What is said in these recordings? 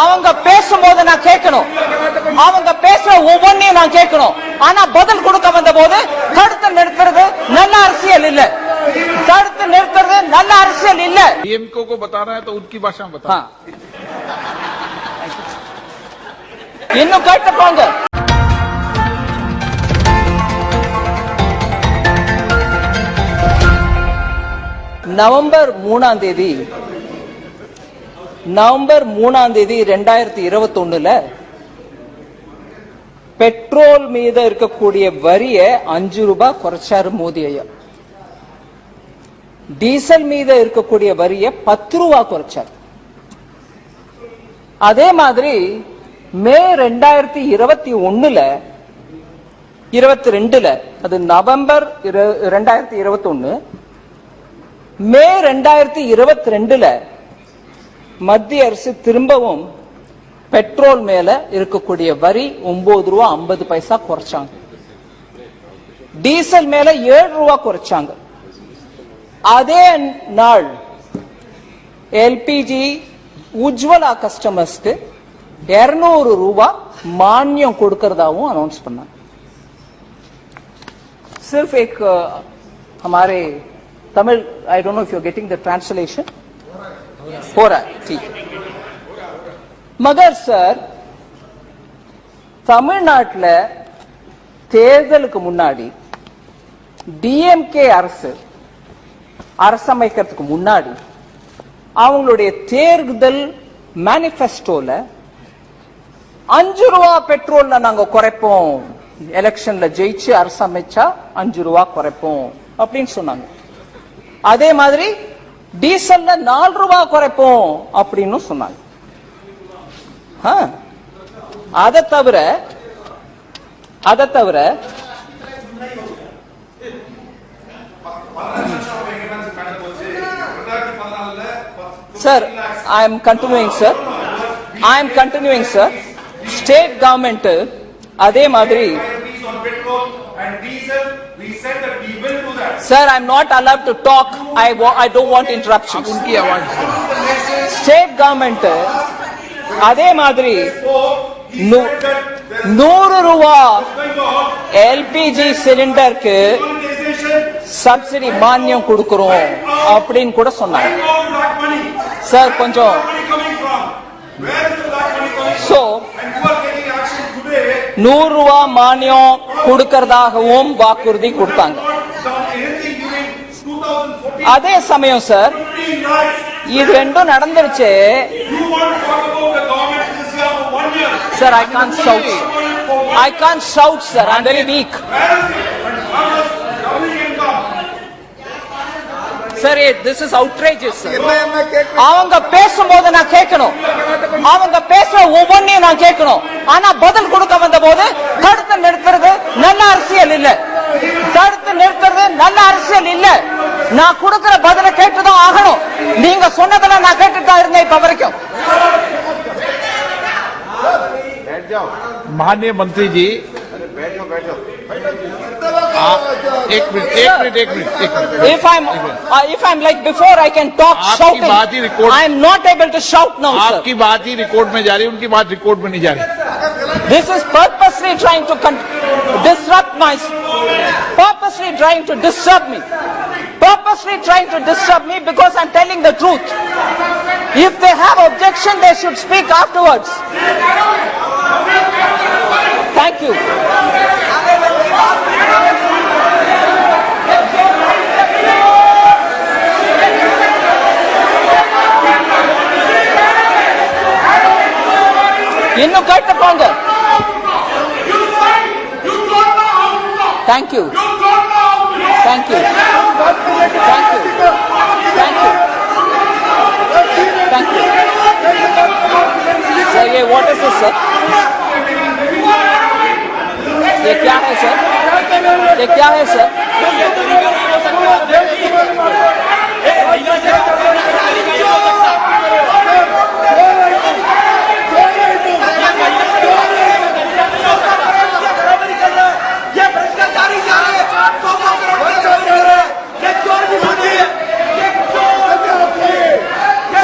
அவங்க பேசும்போது நான் கேட்கணும், அவங்க பேசுற ஒவ்வொன்றையும் நான் கேட்கணும். ஆனா பதில் கொடுக்க வந்த போது தடுத்து நிறுத்துறது நல்ல அரசியல் இல்ல, தடுத்து நிறுத்துறது நல்ல அரசியல் இல்ல. डीएमके को बता रहा है तो उनकी भाषा में बता. இன்னும் கேட்டுக்கோங்க. நவம்பர் 3ஆம் தேதி 2021 பெட்ரோல் மீது இருக்கக்கூடிய வரியை 5 ரூபாய் குறைச்சாரு மோடி ஐயா. டீசல் மீது இருக்கக்கூடிய வரியை 10 ரூபாய் குறைச்சார். அதே மாதிரி மே 2021 அது நவம்பர் 2021 மே 2022 மத்திய அரசு திரும்பவும் பெட்ரோல் மேல இருக்கக்கூடிய வரி 9 ரூபாய் 50 பைசா குறைச்சாங்க. டீசல் மேல 7 ரூபாய் குறைச்சாங்க. அதே நாள் எல்பிஜி உஜ்வலா கஸ்டமர்ஸ்க்கு 200 ரூபாய் மானியம் கொடுக்கறதாவும் अनाउंस பண்ணாங்க. सिर्फ एक हमारे Tamil, I don't know if you're getting the translation. हो रहा है, ठीक. मगर सर தமிழ்நாட்டில் தேர்தலுக்கு முன்னாடி டிஎம்கே அரசமைக்கிறதுக்கு முன்னாடி அவங்களுடைய தேர்தல் மேனிஃபெஸ்டோல 5 ரூபாய் பெட்ரோல்ல நாங்க குறைப்போம், எலெக்ஷன்ல ஜெயிச்சு அரசமைச்சா 5 ரூபாய் குறைப்போம் அப்படின்னு சொன்னாங்க. அதே மாதிரி டீசல்ல 4 ரூபாய் குறைப்போம் அப்படின்னு சொன்னாங்க. அதை தவிர sir I am continuing sir. State government அதே மாதிரி Sir, I am not allowed to talk. I don't want interruptions. State government அதே மாதிரி 100 ரூபாய் எல்பிஜி சிலிண்டருக்கு சப்சிடி மானியம் கொடுக்கிறோம் அப்படின்னு கூட சொன்னாங்க. சார் கொஞ்சம் சோ 100 ரூபாய் மானியம் கொடுக்கறதாகவும் வாக்குறுதி கொடுத்தாங்க. அதே சமயம் சார் இது ரெண்டும் நடந்துருச்சு. Sir, I can't shout, sir. I'm very weak. Sir, this is outrageous, sir. அவங்க பேசும்போது நான் கேட்கணும், அவங்க பேசுற ஒவ்வொன்றையும் நான் கேட்கணும். ஆனா பதில் கொடுக்க வந்த போது தடுத்து நிறுத்துறது நல்ல அரசியல் இல்ல, தடுத்து நிறுத்துறது நல்ல அரசியல் இல்ல. நான் கொடுக்கிற பதில கேட்டுதான் ஆகணும். நீங்க சொன்னதெல்லாம் நான் கேட்டுட்டு தான் இருந்தேன் இப்ப वரைக்கும். माननीय मंत्री जी, एक minute. If I'm like before, I can talk shouting. I am not able to shout now, sir. आपकी बात ही रिकॉर्ड में जा रही है, उनकी बात रिकॉर्ड में नहीं जा रही. This is purposely trying to disrupt me because I'm telling the truth. If they have objection, they should speak afterwards. Thank you. இன்னும் கேட்டுக்கோங்க. Thank you. Sir, what is this, sir? ये क्या है सर?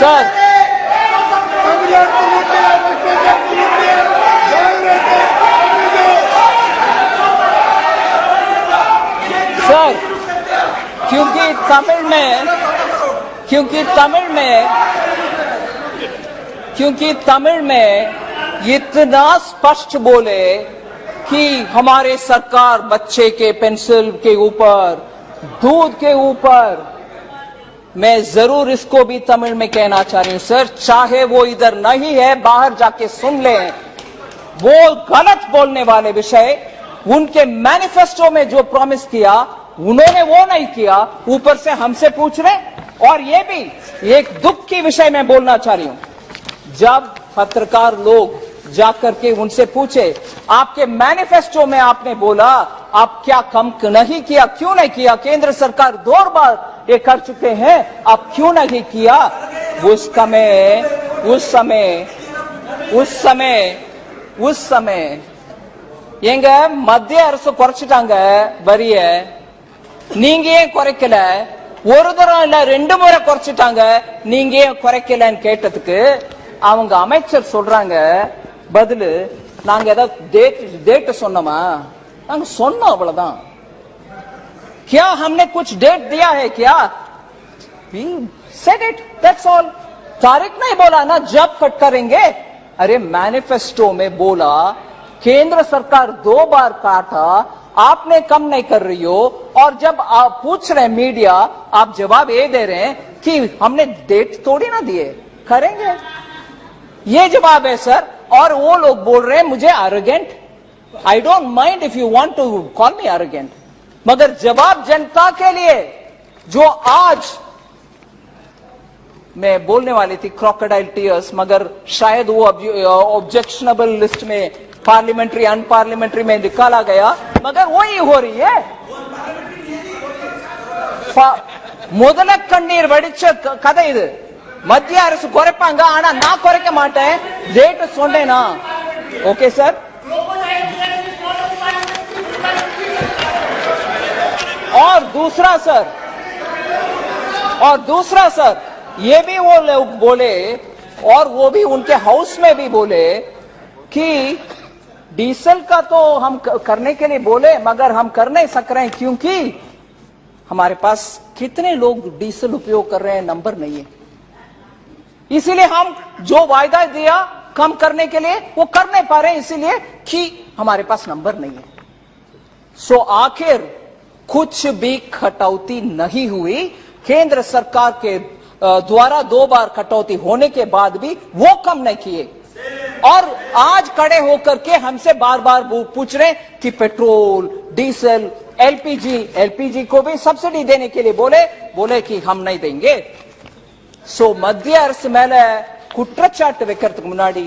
सर तमिल में इतना स्पष्ट बोले कि हमारे सरकार बच्चे के पेंसिल के ऊपर, दूध के ऊपर, मैं जरूर इसको भी तमिल में कहना चाह रही हूं सर, चाहे वो इधर नहीं है बाहर जाके सुन लें, वो गलत बोलने वाले विषय उनके मैनिफेस्टो में जो प्रॉमिस किया उन्होंने वो नहीं किया, ऊपर से हमसे पूछ रहे। और ये भी एक दुख की विषय में बोलना चाह रही हूं, जब पत्रकार लोग जाकर के उनसे पूछे आपके मैनिफेस्टो में आपने बोला आप क्या कम नहीं किया, क्यों नहीं किया, केंद्र सरकार 2 बार ये कर चुके हैं, आप क्यों नहीं किया, उस समय எங்க மத்திய அரசு குறைச்சிட்டாங்க வரிய, நீங்க ஏன் குறைக்கல, ஒரு தரம் இல்ல 2 முறை குறைச்சிட்டாங்க, நீங்க ஏன் குறைக்கலன்னு கேட்டதுக்கு அவங்க அமைச்சர் சொல்றாங்க பதிலு, நாங்க ஏதாவது டேட் சொன்னோமா, நாங்க சொன்னோம் அவ்வளவுதான், क्या हमने कुछ डेट दिया है क्या, we said it, that's all, तारीख नहीं बोला ना जब कट करेंगे, अरे मैनिफेस्टो में बोला केंद्र सरकार 2 बार काटा, आपने कम नहीं कर रही हो, और जब आप पूछ रहे हैं मीडिया आप जवाब ये दे रहे हैं कि हमने डेट थोड़ी ना दिए, करेंगे, ये जवाब है सर। और वो लोग बोल रहे हैं मुझे arrogant, I don't mind if you want to call me arrogant, मगर जवाब जनता के लिए जो आज मैं बोलने वाली थी क्रोकोडाइल टीयर्स, मगर शायद वो ऑब्जेक्शनेबल लिस्ट में पार्लियामेंट्री अनपार्लियामेंट्री में निकाला गया, मगर वही हो रही है। முதல கண்ணீர் வடிச்ச கதை இது, மத்திய அரசு குறைப்பாங்க ஆனா நான் குறைக்க மாட்டேன், டேட் சொன்னேனா, ஓகே சார்। और दूसरा सर ये भी वो लोग बोले, और वो भी उनके हाउस में भी बोले कि डीजल का तो हम करने के लिए बोले मगर हम कर नहीं सक रहे हैं क्योंकि हमारे पास कितने लोग डीजल उपयोग कर रहे हैं नंबर नहीं है, इसीलिए हम जो वायदा दिया कम करने के लिए वो कर नहीं पा रहे हैं, इसीलिए कि हमारे पास नंबर नहीं है। सो आखिर कुछ भी कटौती नहीं हुई, केंद्र सरकार के द्वारा 2 बार कटौती होने के बाद भी वो कम नहीं किए, और आज खड़े होकर के हमसे बार बार पूछ रहे कि पेट्रोल डीजल एलपीजी को भी सब्सिडी देने के लिए बोले कि हम नहीं देंगे। सो மத்திய அரசு மேல குற்றச்சாட்டு வைக்கிறதுக்கு முன்னாடி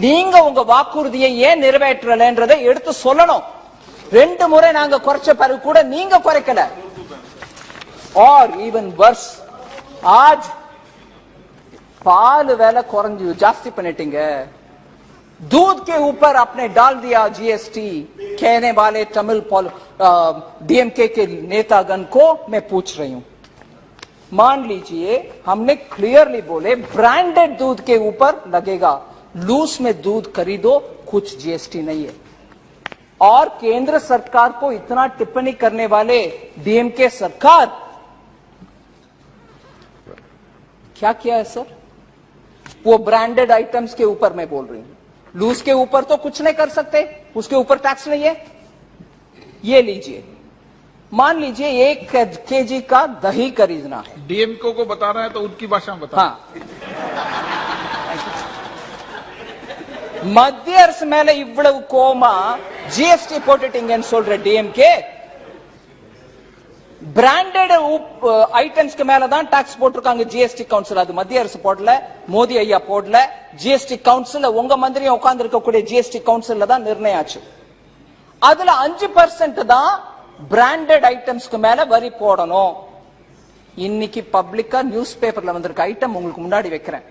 நீங்க உங்க வாக்குறுதியை ஏன் நிறைவேற்றலன்றதை எடுத்து சொல்லணும்। 2 முறை நாங்க குறைச்ச பிறகு கூட நீங்க குறைக்கல, और इवन वर्स आज पाल वेला कुறைஞ்சு जास्ती பண்ணிட்டீங்க, दूध के ऊपर आपने डाल दिया जीएसटी, कहने वाले तमिल डीएमके के नेतागण को मैं पूछ रही हूं, मान लीजिए हमने क्लियरली बोले ब्रांडेड दूध के ऊपर लगेगा, लूज में दूध खरीदो कुछ जीएसटी नहीं है, और केंद्र सरकार को इतना टिप्पणी करने वाले डीएमके सरकार क्या किया है सर, वो ब्रांडेड आइटम्स के ऊपर मैं बोल रही हूं, लूज के ऊपर तो कुछ नहीं कर सकते, उसके ऊपर टैक्स नहीं है। ये लीजिए, मान लीजिए 1 केजी का दही खरीदना है, डीएमके को बता रहा है तो उनकी भाषा में बता। हाँ, மத்திய அரசு மேல இவ்வளவு கோமா ஜிஎஸ்டி போட்டுட்டீங்கன்னு சொல்ற டிஎம்கே, பிராண்டட் ஐட்டம்ஸ்க்கு மேல தான் டாக்ஸ் போட்டிருக்காங்க ஜிஎஸ்டி கவுன்சில், அது மத்திய அரசு போடல, மோடி ஐயா போடல, ஜிஎஸ்டி கவுன்சில் உங்க மந்திரியும் உட்கார்ந்து இருக்கக்கூடிய ஜிஎஸ்டி கவுன்சில் தான் நிர்ணயம் ஆச்சு, அதுல 5% தான் பிராண்டட் ஐட்டம்ஸ்க்கு மேல வரி போடணும்। இன்னைக்கு பப்ளிக்கா நியூஸ் பேப்பர்ல வந்திருக்க ஐட்டம் உங்களுக்கு முன்னாடி வைக்கிறேன்,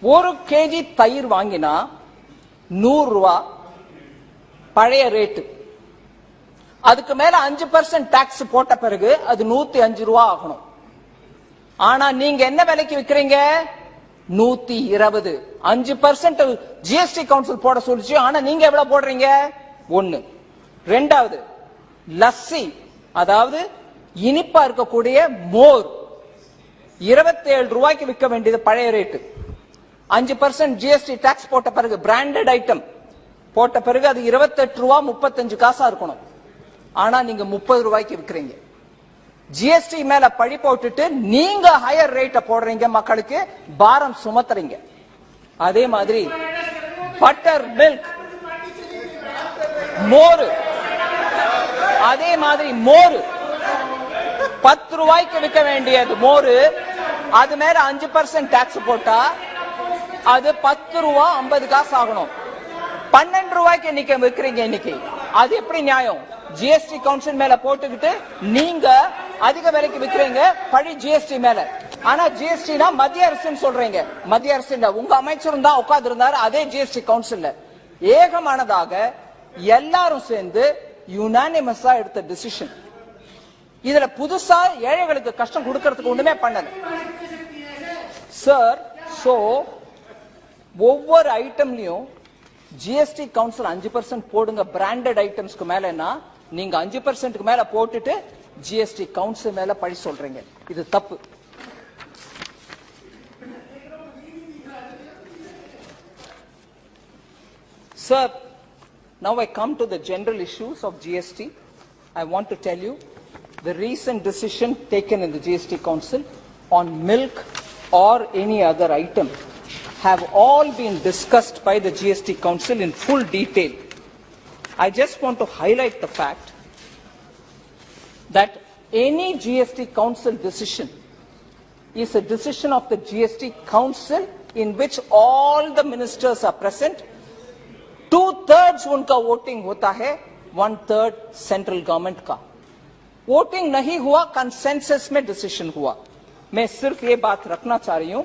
1 கேஜி தயிர் வாங்கினா 100 ரூபாய் பழைய ரேட்டு, அதுக்கு மேல 5% டாக்ஸ் போட்ட பிறகு அது 105 ரூபாய் ஆகணும், ஆனா நீங்க என்ன விலைக்கு விக்கிறீங்க 120, 5% ஜிஎஸ்டி கவுன்சில் போட சொல்லிச்சு, ஆனா நீங்க எவ்வளவு போடுறீங்க 1। ரெண்டாவது லஸ்ஸி, அதாவது இனிப்பா இருக்கக்கூடிய மோர் 27 ரூபாய்க்கு விற்க வேண்டியது பழைய ரேட்டு. 5% ஜிஎஸ்டி டாக்ஸ் போட்ட பிறகு பிராண்டட் ஐட்டம் போட்ட பிறகு அது 28 ரூபா 35 காசா இருக்கணும். ஆனா நீங்க 30 ரூபாய்க்கு விற்கிறீங்க. ஜிஎஸ்டி மேல பழி போட்டுட்டு நீங்க ஹையர் ரேட்ட போடுறீங்க, மக்களுக்கு பாரம் சுமத்துறீங்க. அதே மாதிரி பட்டர் மில்க் மோர், அதே மாதிரி மோர் 10 ரூபாய்க்கு விற்க வேண்டியது மோர், அது மேல 5% டாக்ஸ் போட்டா அது 10 ரூபா 50 காசு ஆகணும். 12 ரூபாய்க்கு இன்னைக்கு விற்கிறீங்க. இன்னைக்கு அது எப்படி நியாயம்? ஜிஎஸ்டி கவுன்சில் மேல போட்டுக்கிட்டு நீங்க அதிக விலைக்கு விற்கிறீங்க, பழி ஜிஎஸ்டி மேல. ஆனா ஜிஎஸ்டினா மத்திய அரசுன்னு சொல்றீங்க. மத்திய அரசு உங்க அமைச்சரும் தான் உட்கார்ந்து இருந்தாரு அதே ஜிஎஸ்டி கவுன்சில்ல. ஏகமானதாக எல்லாரும் சேர்ந்து யுனானிமஸா எடுத்த டிசிஷன். இதுல புதுசா ஏழைகளுக்கு கஷ்டம் கொடுக்கறதுக்கு ஒண்ணுமே பண்ணல சார். சோ ஒவ்வொரு ஐட்டம்லயும் ஜிஎஸ்டி கவுன்சில் 5% போடுங்க பிராண்டட் ஐட்டம்ஸ்க்கு மேலனா, நீங்க 5% மேல போட்டுட்டு ஜிஎஸ்டி கவுன்சில் மேல பழி சொல்றீங்க. இது தப்பு. Sir, now I come to the general issues of GST. I want to tell you the recent decision taken in the GST Council on milk or any other item have all been discussed by the GST Council in full detail. I just want to highlight the fact that any GST Council decision is a decision of the GST Council in which all the ministers are present. 2/3 उनका voting होता है, 1/3 central government का. Voting नहीं हुआ, consensus में decision हुआ. मैं सिर्फ ये बात रखना चाह रही हूं